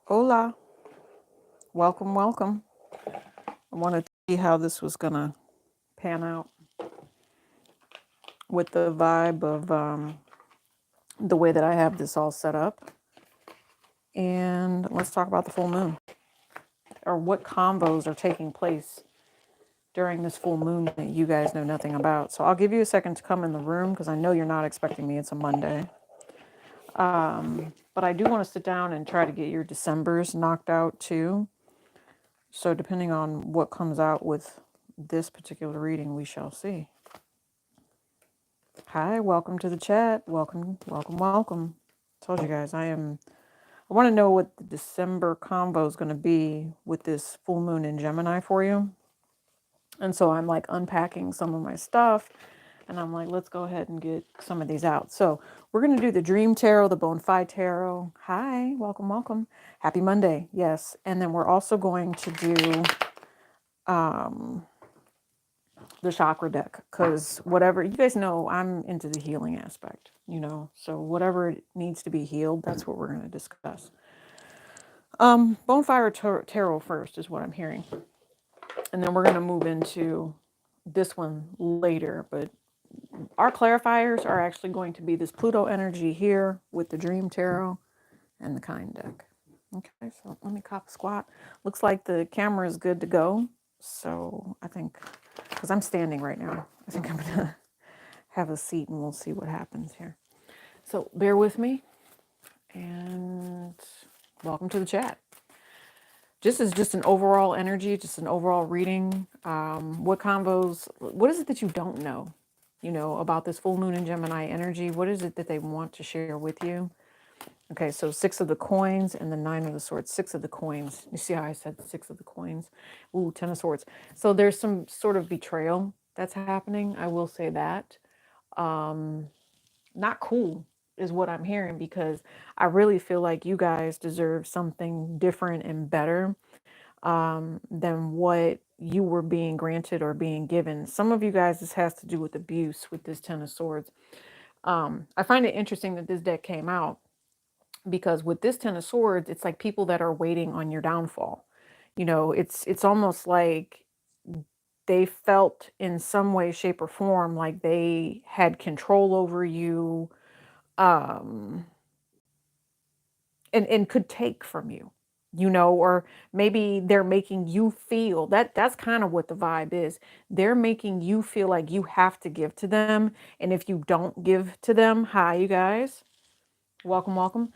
Hola, welcome, welcome. I wanted to see how this was gonna pan out with the vibe of the way that I have this all set up. And let's talk about the full moon or what combos are taking place during this full moon that you guys know nothing about. So I'll give you a second to come in the room because I know you're not expecting me. It's a Monday. But I do want to sit down and try to get your Decembers knocked out too. So depending on what comes out with this particular reading, we shall see. Hi, welcome to the chat. Welcome, welcome, welcome. Told you guys I want to know what the December combo is going to be with this full moon in Gemini for you. And so I'm like unpacking some of my stuff and I'm like, let's go ahead and get some of these out. So we're going to do the Dream Tarot, the Bonafide Tarot. Hi, welcome, welcome. Happy Monday. Yes. And then we're also going to do the chakra deck because whatever you guys know, I'm into the healing aspect, so whatever needs to be healed, that's what we're going to discuss. Bonfire tarot first is what I'm hearing, and then we're going to move into this one later. But our clarifiers are actually going to be this Pluto energy here with the Dream Tarot and the Kind deck. Okay, so let me cop a squat. Looks like the camera is good to go. So I think, because I'm standing right now, I think I'm going to have a seat and we'll see what happens here. So bear with me and welcome to the chat. This is just an overall energy, just an overall reading. What is it that you don't know, about this full moon in Gemini energy? What is it that they want to share with you? Okay, so 6 of the coins and the 9 of the swords. 6 of the coins. You see how I said 6 of the coins? Ooh, 10 of swords. So there's some sort of betrayal that's happening. I will say that. Not cool is what I'm hearing, because I really feel like you guys deserve something different and better than what you were being granted or being given. Some of you guys, this has to do with abuse with this 10 of swords. I find it interesting that this deck came out, because with this 10 of swords, it's like people that are waiting on your downfall. It's almost like they felt in some way, shape, or form like they had control over you, um, and could take from you, or maybe they're making you feel that's kind of what the vibe is. They're making you feel like you have to give to them. And if you don't give to them, hi, you guys, welcome, welcome.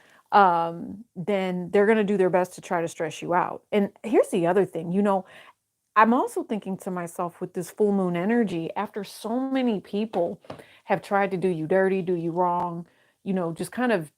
Then they're going to do their best to try to stress you out. And here's the other thing, I'm also thinking to myself with this full moon energy, after so many people have tried to do you dirty, do you wrong, just kind of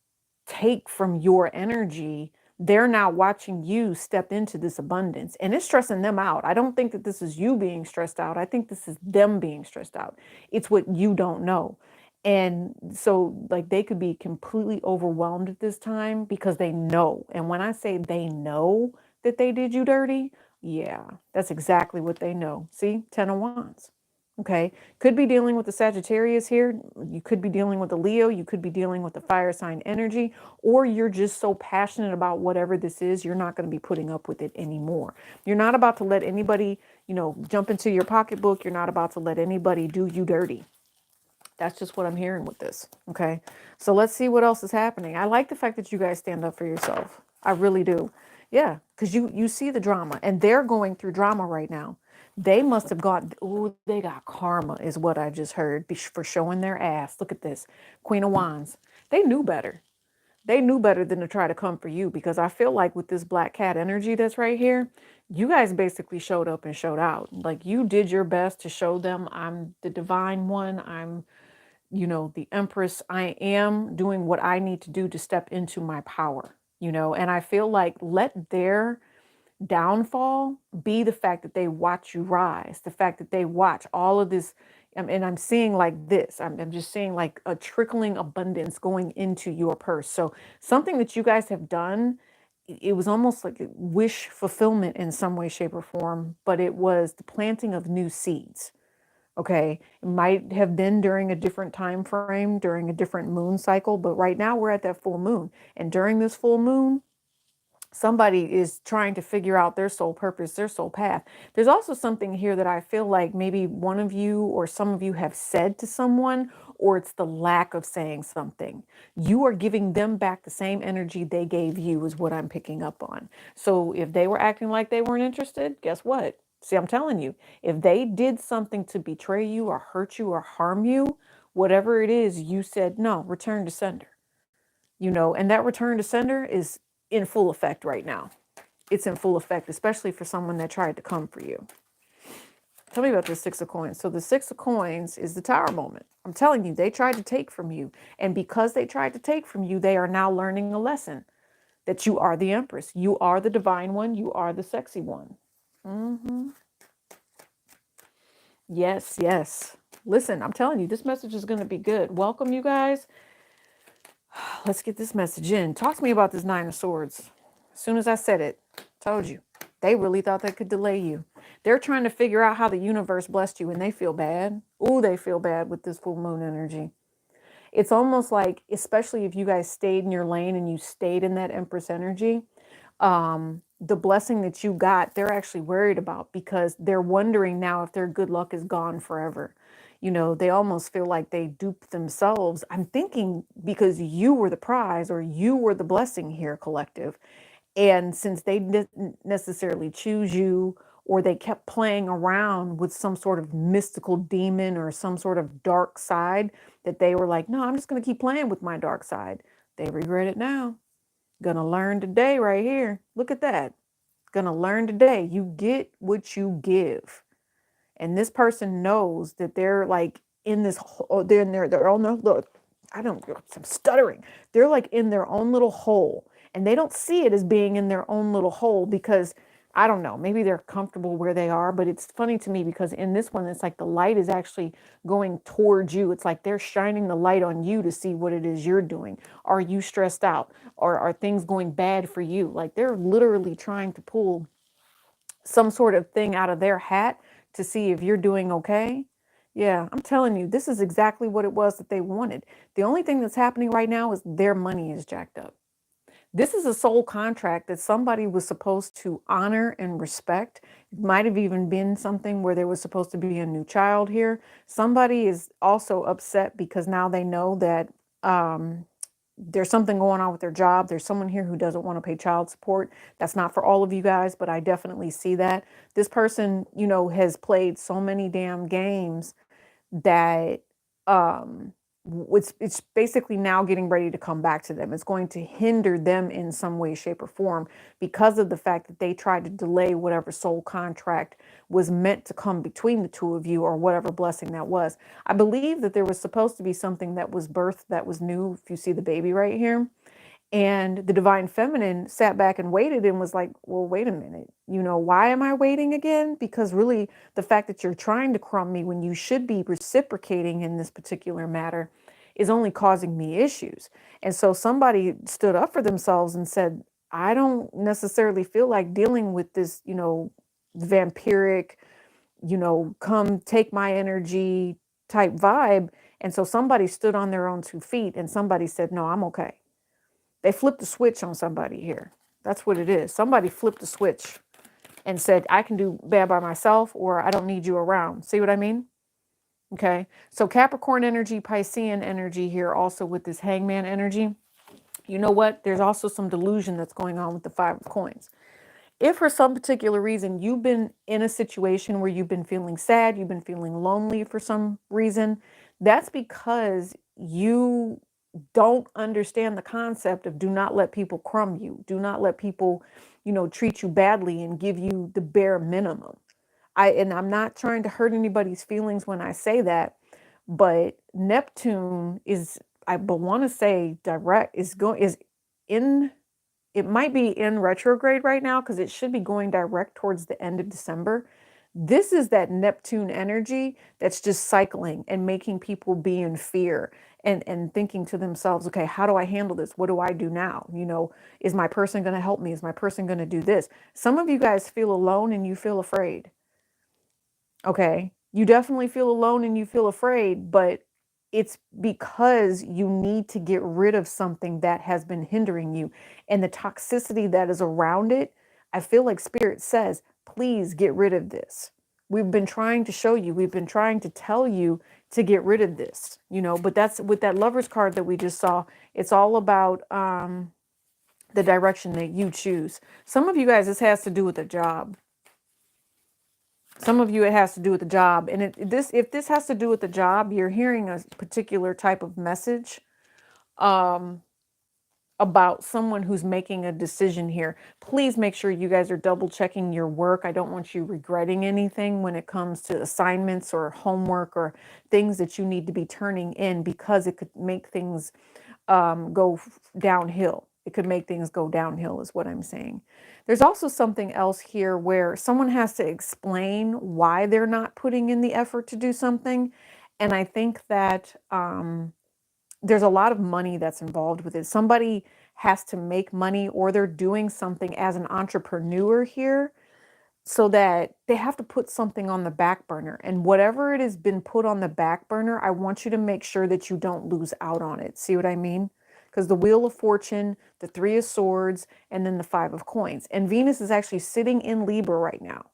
take from your energy, they're now watching you step into this abundance, and it's stressing them out. I don't think that this is you being stressed out. I think this is them being stressed out. It's what you don't know. And so, like, they could be completely overwhelmed at this time because they know. And when I say they know that they did you dirty, yeah, that's exactly what they know. See, 10 of Wands. Okay. Could be dealing with the Sagittarius here. You could be dealing with the Leo. You could be dealing with the fire sign energy, or you're just so passionate about whatever this is, you're not going to be putting up with it anymore. You're not about to let anybody, jump into your pocketbook. You're not about to let anybody do you dirty. That's just what I'm hearing with this. Okay. So let's see what else is happening. I like the fact that you guys stand up for yourself. I really do. Yeah. Because you see the drama, and they're going through drama right now. They must have got, oh, they got karma, is what I just heard, for showing their ass. Look at this. Queen of Wands. They knew better. They knew better than to try to come for you, because I feel like with this black cat energy that's right here, you guys basically showed up and showed out. Like, you did your best to show them, I'm the divine one. I'm the Empress. I am doing what I need to do to step into my power, and I feel like let their downfall be the fact that they watch you rise, the fact that they watch all of this. And I'm seeing like this, I'm just seeing like a trickling abundance going into your purse. So something that you guys have done, it was almost like a wish fulfillment in some way, shape, or form, but it was the planting of new seeds. Okay, it might have been during a different time frame, during a different moon cycle, but right now we're at that full moon. And during this full moon, Somebody is trying to figure out their soul purpose, their soul path. There's also something here that I feel like maybe one of you or some of you have said to someone, or it's the lack of saying something. You are giving them back the same energy they gave you, is what I'm picking up on. So if they were acting like they weren't interested, guess what? See, I'm telling you, if they did something to betray you or hurt you or harm you, whatever it is, you said, no, return to sender. And that return to sender is in full effect right now. It's in full effect, especially for someone that tried to come for you. Tell me about the Six of Coins. So the Six of Coins is the Tower moment. I'm telling you, they tried to take from you. And because they tried to take from you, they are now learning a lesson that you are the Empress. You are the divine one. You are the sexy one. Hmm. Yes, yes. Listen, I'm telling you, this message is going to be good. Welcome, you guys. Let's get this message in. Talk to me about this Nine of Swords. As soon as I said it, told you. They really thought they could delay you. They're trying to figure out how the universe blessed you, and they feel bad. Ooh, they feel bad with this full moon energy. It's almost like, especially if you guys stayed in your lane and you stayed in that Empress energy, the blessing that you got, they're actually worried about, because they're wondering now if their good luck is gone forever. They almost feel like they duped themselves. I'm thinking because you were the prize, or you were the blessing here, collective. And since they didn't necessarily choose you, or they kept playing around with some sort of mystical demon or some sort of dark side, that they were like, no, I'm just going to keep playing with my dark side. They regret it now. Gonna learn today right here. Look at that. Gonna learn today. You get what you give. And this person knows that they're like in this, they're in their own, look, I'm stuttering. They're like in their own little hole, and they don't see it as being in their own little hole because, I don't know, maybe they're comfortable where they are. But it's funny to me because in this one, it's like the light is actually going towards you. It's like they're shining the light on you to see what it is you're doing. Are you stressed out? Or are things going bad for you? Like they're literally trying to pull some sort of thing out of their hat to see if you're doing okay. Yeah, I'm telling you, this is exactly what it was that they wanted. The only thing that's happening right now is their money is jacked up. This is a soul contract that somebody was supposed to honor and respect. It might have even been something where there was supposed to be a new child here. Somebody is also upset because now they know that there's something going on with their job. There's someone here who doesn't want to pay child support. That's not for all of you guys, but I definitely see that. This person, has played so many damn games that it's basically now getting ready to come back to them. It's going to hinder them in some way, shape, or form because of the fact that they tried to delay whatever soul contract was meant to come between the two of you, or whatever blessing that was. I believe that there was supposed to be something that was birthed that was new. If you see the baby right here, and the divine feminine sat back and waited and was like, well, wait a minute. Why am I waiting again? Because really, the fact that you're trying to crumb me when you should be reciprocating in this particular matter is only causing me issues. And so somebody stood up for themselves and said, I don't necessarily feel like dealing with this, vampiric, come take my energy type vibe. And so somebody stood on their own 2 feet and somebody said, no, I'm okay. They flipped the switch on somebody here. That's what it is. Somebody flipped the switch and said, I can do bad by myself, or I don't need you around. See what I mean? Okay. So Capricorn energy, Piscean energy here also with this Hangman energy. You know what? There's also some delusion that's going on with the Five of Coins. If for some particular reason you've been in a situation where you've been feeling sad, you've been feeling lonely for some reason, that's because you don't understand the concept of do not let people crumb you. Do not let people, treat you badly and give you the bare minimum. I'm not trying to hurt anybody's feelings when I say that, but Neptune is, I want to say direct, is in, it might be in retrograde right now because it should be going direct towards the end of December. This is that Neptune energy that's just cycling and making people be in fear and thinking to themselves, okay, how do I handle this? What do I do now? Is my person going to help me? Is my person going to do this? Some of you guys feel alone and you feel afraid. Okay. You definitely feel alone and you feel afraid, but it's because you need to get rid of something that has been hindering you, and the toxicity that is around it. I feel like spirit says, please get rid of this. We've been trying to show you, we've been trying to tell you to get rid of this, but that's with that Lovers card that we just saw. It's all about the direction that you choose. Some of you guys, this has to do with a job. Some of you, it has to do with the job. And if this has to do with the job, you're hearing a particular type of message about someone who's making a decision here. Please make sure you guys are double checking your work. I don't want you regretting anything when it comes to assignments or homework or things that you need to be turning in, because it could make things go downhill. It could make things go downhill is what I'm saying. There's also something else here where someone has to explain why they're not putting in the effort to do something. And I think that there's a lot of money that's involved with it. Somebody has to make money, or they're doing something as an entrepreneur here, so that they have to put something on the back burner. And whatever it has been put on the back burner, I want you to make sure that you don't lose out on it. See what I mean? Because the Wheel of Fortune, the Three of Swords, and then the Five of Coins. And Venus is actually sitting in Libra right now.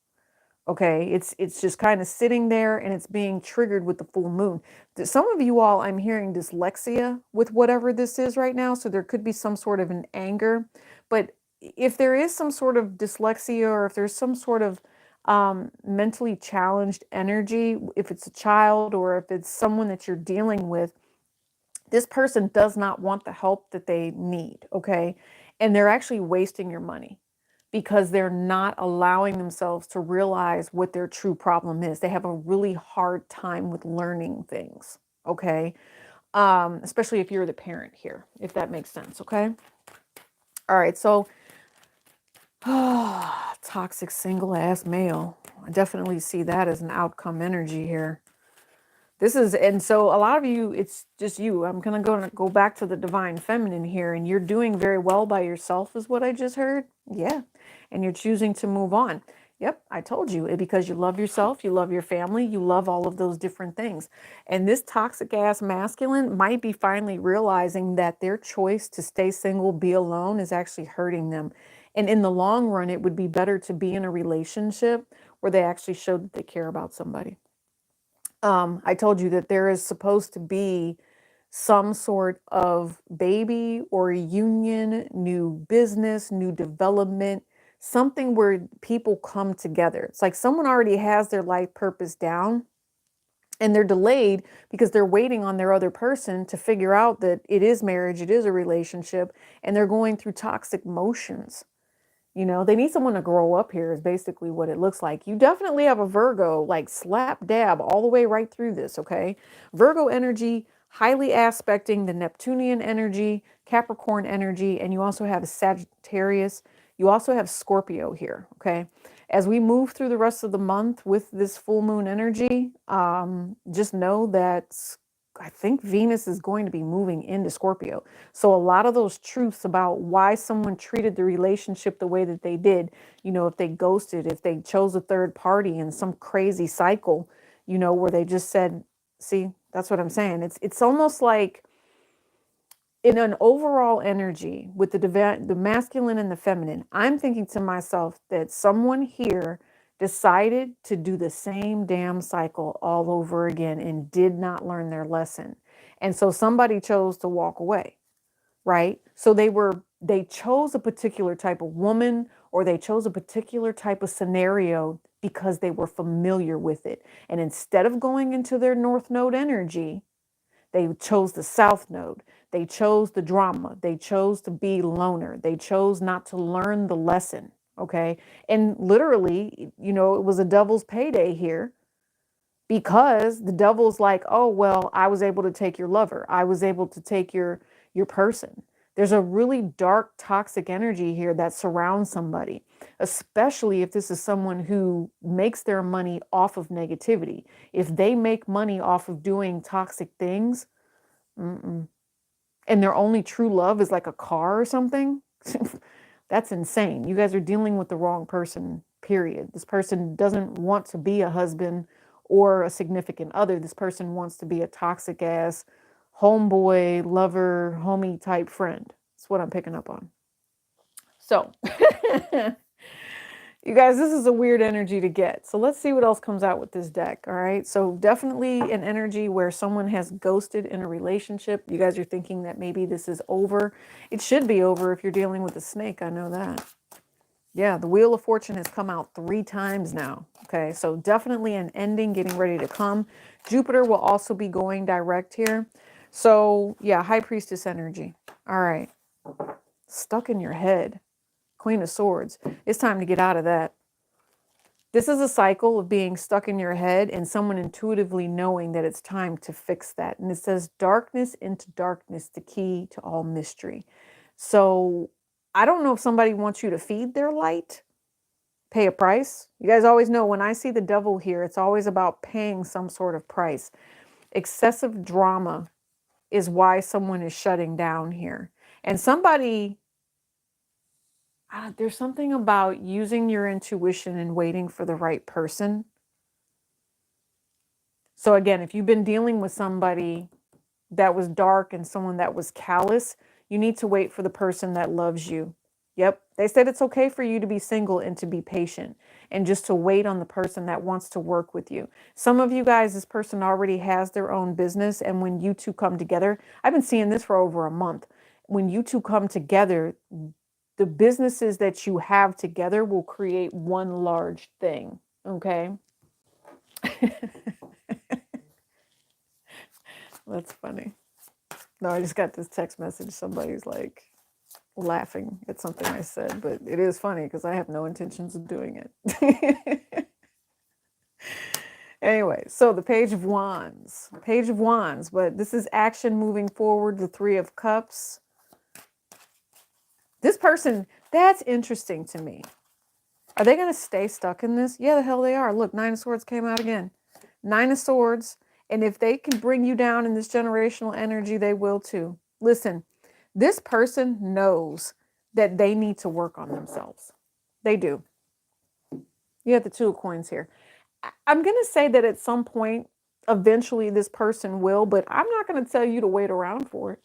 Okay, it's just kind of sitting there, and it's being triggered with the full moon. Some of you all, I'm hearing dyslexia with whatever this is right now, so there could be some sort of an anger. But if there is some sort of dyslexia, or if there's some sort of mentally challenged energy, if it's a child or if it's someone that you're dealing with, this person does not want the help that they need, okay? And they're actually wasting your money, because they're not allowing themselves to realize what their true problem is. They have a really hard time with learning things, okay? Especially if you're the parent here, if that makes sense, okay? All right, so toxic single ass male. I definitely see that as an outcome energy here. And so a lot of you, it's just you. I'm going to go back to the divine feminine here, and you're doing very well by yourself is what I just heard. Yeah. And you're choosing to move on. Yep. I told you, because you love yourself, you love your family, you love all of those different things. And this toxic ass masculine might be finally realizing that their choice to stay single, be alone, is actually hurting them. And in the long run, it would be better to be in a relationship where they actually show that they care about somebody. I told you that there is supposed to be some sort of baby or union, new business, new development, something where people come together. It's like someone already has their life purpose down, and they're delayed because they're waiting on their other person to figure out that it is marriage, it is a relationship, and they're going through toxic motions. They need someone to grow up here is basically what it looks like. You definitely have a Virgo, like slap dab all the way right through this, okay? Virgo energy, highly aspecting the Neptunian energy, Capricorn energy, and you also have Sagittarius. You also have Scorpio here, okay? As we move through the rest of the month with this full moon energy, just know that I think Venus is going to be moving into Scorpio. So a lot of those truths about why someone treated the relationship the way that they did, if they ghosted, if they chose a third party in some crazy cycle, where they just said, see, that's what I'm saying. It's almost like in an overall energy with the masculine and the feminine, I'm thinking to myself that someone here decided to do the same damn cycle all over again and did not learn their lesson. And so somebody chose to walk away, right? So they chose a particular type of woman, or they chose a particular type of scenario because they were familiar with it. And instead of going into their North Node energy, they chose the South Node. They chose the drama. They chose to be loner. They chose not to learn the lesson. Okay. And literally, it was a devil's payday here, because the devil's like, oh, well, I was able to take your lover. I was able to take your person. There's a really dark, toxic energy here that surrounds somebody, especially if this is someone who makes their money off of negativity. If they make money off of doing toxic things, and their only true love is like a car or something, that's insane. You guys are dealing with the wrong person, period. This person doesn't want to be a husband or a significant other. This person wants to be a toxic ass homeboy, lover, homie type friend. That's what I'm picking up on. So, you guys, this is a weird energy to get. So let's see what else comes out with this deck. All right. So definitely an energy where someone has ghosted in a relationship. You guys are thinking that maybe this is over. It should be over if you're dealing with a snake. I know that. Yeah, the Wheel of Fortune has come out 3 times now. Okay, so definitely an ending getting ready to come. Jupiter will also be going direct here. So yeah, High Priestess energy. All right. Stuck in your head. Queen of Swords. It's time to get out of that. This is a cycle of being stuck in your head and someone intuitively knowing that it's time to fix that. And it says darkness into darkness, the key to all mystery. So I don't know if somebody wants you to feed their light, pay a price. You guys always know when I see the devil here, it's always about paying some sort of price. Excessive drama is why someone is shutting down here. And somebody, there's something about using your intuition and waiting for the right person. So again, if you've been dealing with somebody that was dark and someone that was callous, you need to wait for the person that loves you. Yep. They said it's okay for you to be single and to be patient and just to wait on the person that wants to work with you. Some of you guys, this person already has their own business. And when you two come together, I've been seeing this for over a month. When you two come together, the businesses that you have together will create one large thing. Okay. That's funny. No, I just got this text message. Somebody's like laughing at something I said, but it is funny because I have no intentions of doing it. Anyway, so the Page of Wands. Page of Wands, but this is action moving forward, the Three of Cups. This person, that's interesting to me. Are they going to stay stuck in this? Yeah, the hell they are. Look, Nine of Swords came out again. Nine of Swords. And if they can bring you down in this generational energy, they will too. Listen, this person knows that they need to work on themselves. They do. You have the Two of Coins here. I'm going to say that at some point, eventually this person will, but I'm not going to tell you to wait around for it.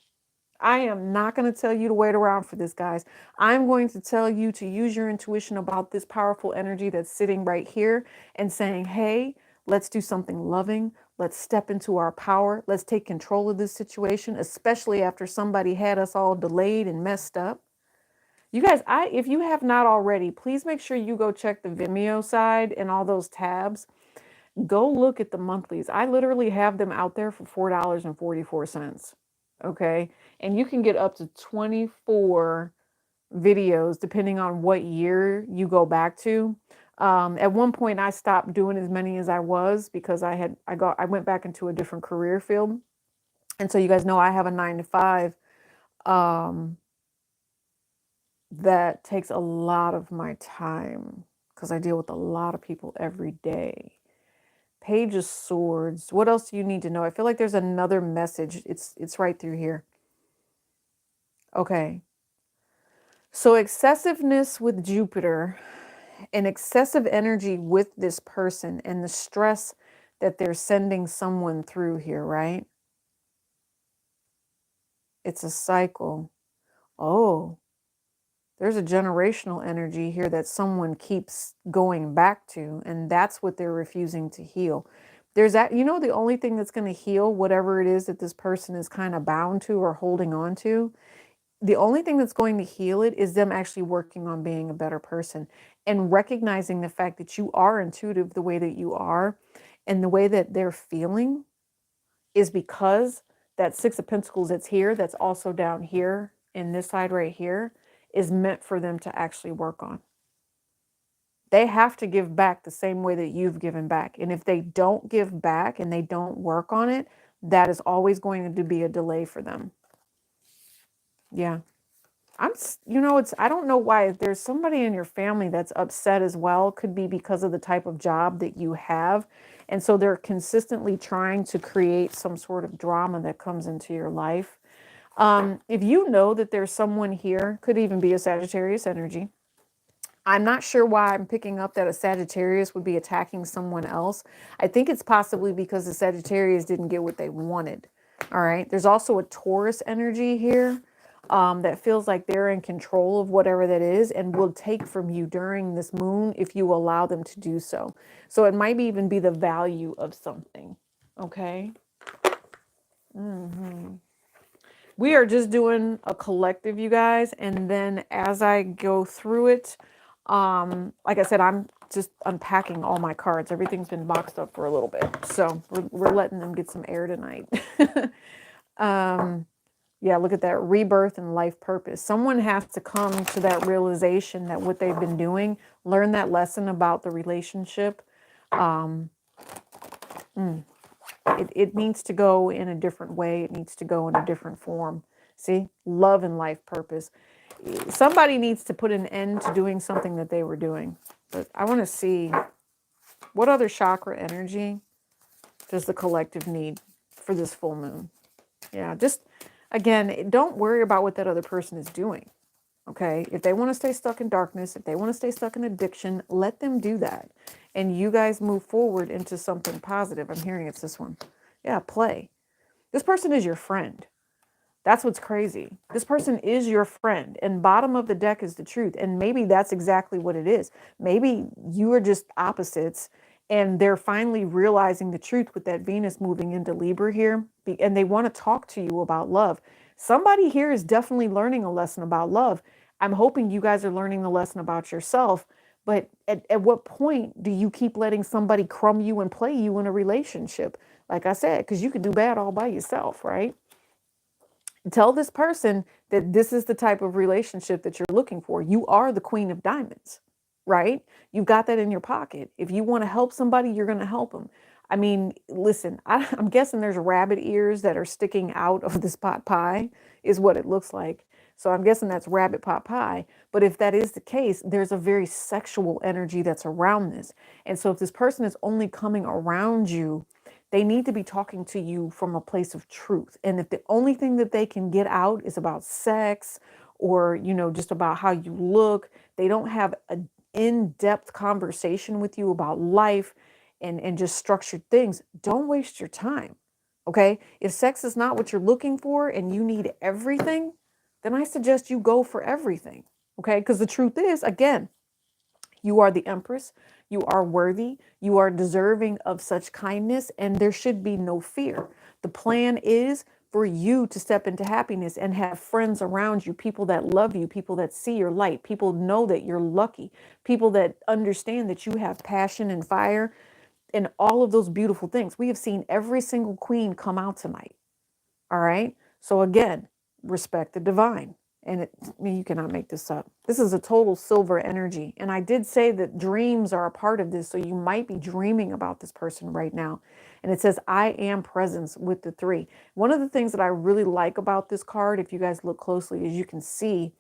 I am not going to tell you to wait around for this, guys. I'm going to tell you to use your intuition about this powerful energy that's sitting right here and saying, hey, let's do something loving. Let's step into our power. Let's take control of this situation, especially after somebody had us all delayed and messed up. You guys, if you have not already, please make sure you go check the Vimeo side and all those tabs. Go look at the monthlies. I literally have them out there for $4.44. Okay. And you can get up to 24 videos depending on what year you go back to. At one point I stopped doing as many as I was because I went back into a different career field. And so you guys know I have a 9 to 5 that takes a lot of my time because I deal with a lot of people every day. Page of Swords. What else do you need to know? I feel like there's another message. It's right through here. Okay. So excessiveness with Jupiter and excessive energy with this person and the stress that they're sending someone through here, right? It's a cycle. Oh, there's a generational energy here that someone keeps going back to, and that's what they're refusing to heal. There's that, the only thing that's going to heal whatever it is that this person is kind of bound to or holding on to, the only thing that's going to heal it is them actually working on being a better person and recognizing the fact that you are intuitive the way that you are, and the way that they're feeling is because that Six of Pentacles that's here, that's also down here in this side right here, is meant for them to actually work on. They have to give back the same way that you've given back. And if they don't give back and they don't work on it, that is always going to be a delay for them. Yeah. I don't know why. If there's somebody in your family that's upset as well, could be because of the type of job that you have. And so they're consistently trying to create some sort of drama that comes into your life. If you know that there's someone here, could even be a Sagittarius energy, I'm not sure why I'm picking up that a Sagittarius would be attacking someone else. I think it's possibly because the Sagittarius didn't get what they wanted. All right. There's also a Taurus energy here, that feels like they're in control of whatever that is and will take from you during this moon if you allow them to do so. So it might even be the value of something. Okay. We are just doing a collective, you guys. And then as I go through it, like I said, I'm just unpacking all my cards. Everything's been boxed up for a little bit. So we're letting them get some air tonight. Yeah, look at that rebirth and life purpose. Someone has to come to that realization that what they've been doing, learn that lesson about the relationship. It needs to go in a different way. It needs to go in a different form. See, love and life purpose. Somebody needs to put an end to doing something that they were doing. But I want to see what other chakra energy does the collective need for this full moon. Yeah, just again, don't worry about what that other person is doing. Okay. If they want to stay stuck in darkness, if they want to stay stuck in addiction, let them do that. And you guys move forward into something positive. I'm hearing it's this one. Yeah, play. This person is your friend. That's what's crazy. This person is your friend, and bottom of the deck is the truth. And maybe that's exactly what it is. Maybe you are just opposites, and they're finally realizing the truth with that Venus moving into Libra here, and they want to talk to you about love. Somebody here is definitely learning a lesson about love. I'm hoping you guys are learning a lesson about yourself. But at what point do you keep letting somebody crumb you and play you in a relationship? Like I said, because you can do bad all by yourself, right? Tell this person that this is the type of relationship that you're looking for. You are the queen of diamonds, right? You've got that in your pocket. If you want to help somebody, you're going to help them. I mean, listen, I'm guessing there's rabbit ears that are sticking out of this pot pie, is what it looks like. So I'm guessing that's rabbit pot pie. But if that is the case, there's a very sexual energy that's around this. And so if this person is only coming around you, they need to be talking to you from a place of truth. And if the only thing that they can get out is about sex or, just about how you look, they don't have an in-depth conversation with you about life and just structured things, don't waste your time. Okay? If sex is not what you're looking for and you need everything, then I suggest you go for everything. Okay? Because the truth is, again, you are the empress. You are worthy. You are deserving of such kindness, and there should be no fear. The plan is for you to step into happiness and have friends around you, people that love you, people that see your light, people know that you're lucky, people that understand that you have passion and fire and all of those beautiful things. We have seen every single queen come out tonight. All right. So again, respect the divine. And you cannot make this up. This is a total silver energy. And I did say that dreams are a part of this. So you might be dreaming about this person right now. And it says, I am presence with the 3. One of the things that I really like about this card, if you guys look closely, is you can see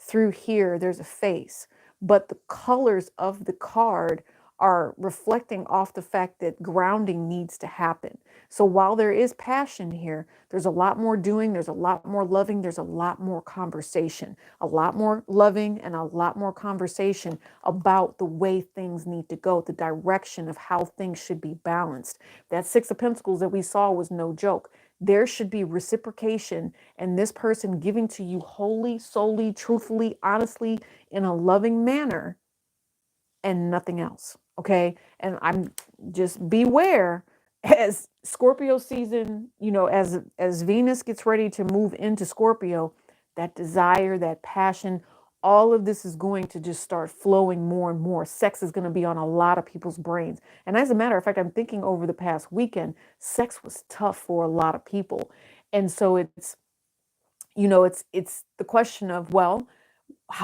through here, there's a face. But the colors of the card are reflecting off the fact that grounding needs to happen. So while there is passion here, there's a lot more doing, there's a lot more loving, there's a lot more conversation, a lot more loving and a lot more conversation about the way things need to go, the direction of how things should be balanced. That 6 of Pentacles that we saw was no joke. There should be reciprocation and this person giving to you wholly, solely, truthfully, honestly, in a loving manner and nothing else. Okay. And I'm just beware as Scorpio season, as Venus gets ready to move into Scorpio, that desire, that passion, all of this is going to just start flowing more and more. Sex is going to be on a lot of people's brains. And as a matter of fact, I'm thinking over the past weekend, sex was tough for a lot of people. And so it's the question of, well,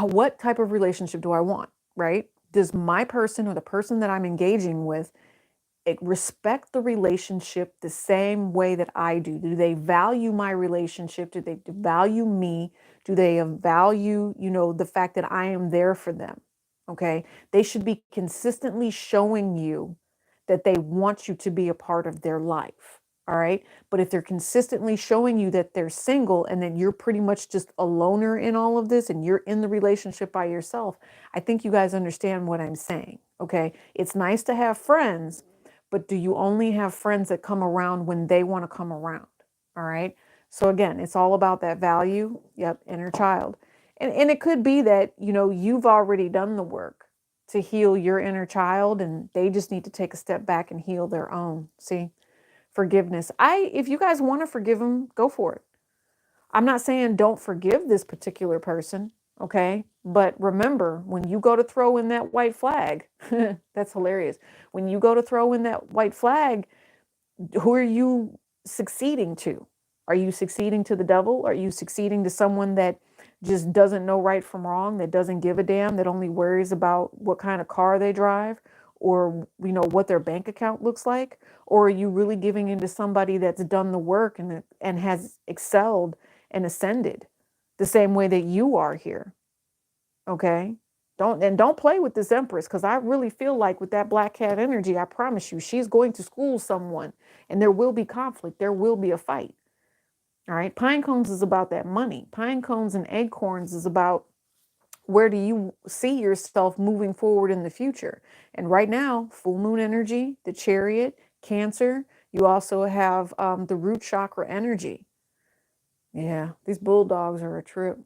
what type of relationship do I want, right? Does my person or the person that I'm engaging with respect the relationship the same way that I do? Do they value my relationship? Do they value me? Do they value, the fact that I am there for them? Okay. They should be consistently showing you that they want you to be a part of their life. All right. But if they're consistently showing you that they're single and then you're pretty much just a loner in all of this and you're in the relationship by yourself, I think you guys understand what I'm saying. Okay. It's nice to have friends, but do you only have friends that come around when they want to come around? All right. So again, it's all about that value. Yep. Inner child. And it could be that, you've already done the work to heal your inner child and they just need to take a step back and heal their own. See? Forgiveness. If you guys want to forgive them, go for it. I'm not saying don't forgive this particular person, okay? But remember, when you go to throw in that white flag, that's hilarious. When you go to throw in that white flag, who are you succeeding to? Are you succeeding to the devil? Are you succeeding to someone that just doesn't know right from wrong, that doesn't give a damn, that only worries about what kind of car they drive or what their bank account looks like? Or are you really giving into somebody that's done the work and has excelled and ascended the same way that you are here? Okay? Don't play with this Empress, because I really feel like with that black cat energy, I promise you, she's going to school someone and there will be conflict. There will be a fight. All right. Pine cones is about that money. Pine cones and acorns is about where do you see yourself moving forward in the future. And right now, full moon energy, the Chariot, Cancer. You also have the root chakra energy. Yeah, these bulldogs are a trip.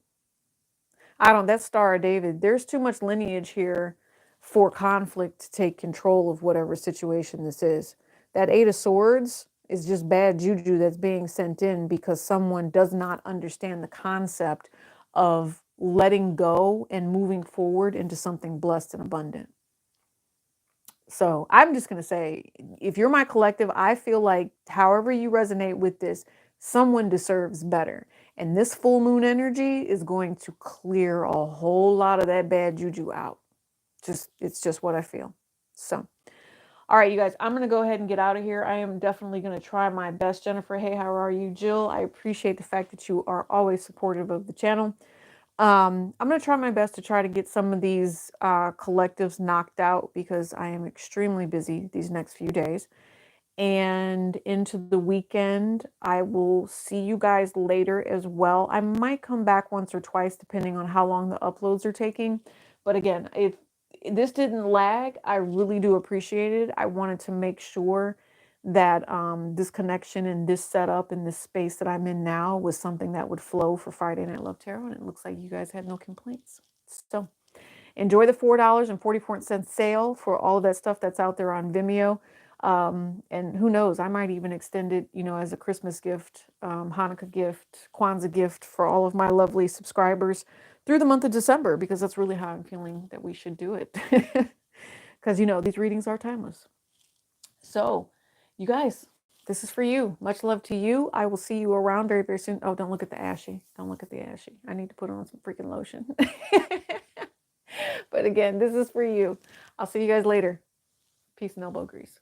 That's Star of David. There's too much lineage here for conflict to take control of whatever situation this is. That Eight of Swords is just bad juju that's being sent in because someone does not understand the concept of letting go and moving forward into something blessed and abundant. So I'm just going to say, if you're my collective, I feel like however you resonate with this, someone deserves better. And this full moon energy is going to clear a whole lot of that bad juju out. It's just what I feel. So, all right, you guys, I'm going to go ahead and get out of here. I am definitely going to try my best. Jennifer, hey, how are you? Jill, I appreciate the fact that you are always supportive of the channel. I'm going to try my best to try to get some of these collectives knocked out because I am extremely busy these next few days. And into the weekend, I will see you guys later as well. I might come back once or twice depending on how long the uploads are taking. But again, if this didn't lag, I really do appreciate it. I wanted to make sure that this connection and this setup and this space that I'm in now was something that would flow for Friday Night Love Tarot, and it looks like you guys had no complaints. So enjoy the $4.44 sale for all of that stuff that's out there on Vimeo. And who knows, I might even extend it, as a Christmas gift, Hanukkah gift, Kwanzaa gift for all of my lovely subscribers through the month of December, because that's really how I'm feeling that we should do it. Because, these readings are timeless. So, you guys, this is for you. Much love to you. I will see you around very, very soon. Oh, don't look at the ashy. Don't look at the ashy. I need to put on some freaking lotion. But again, this is for you. I'll see you guys later. Peace and elbow grease.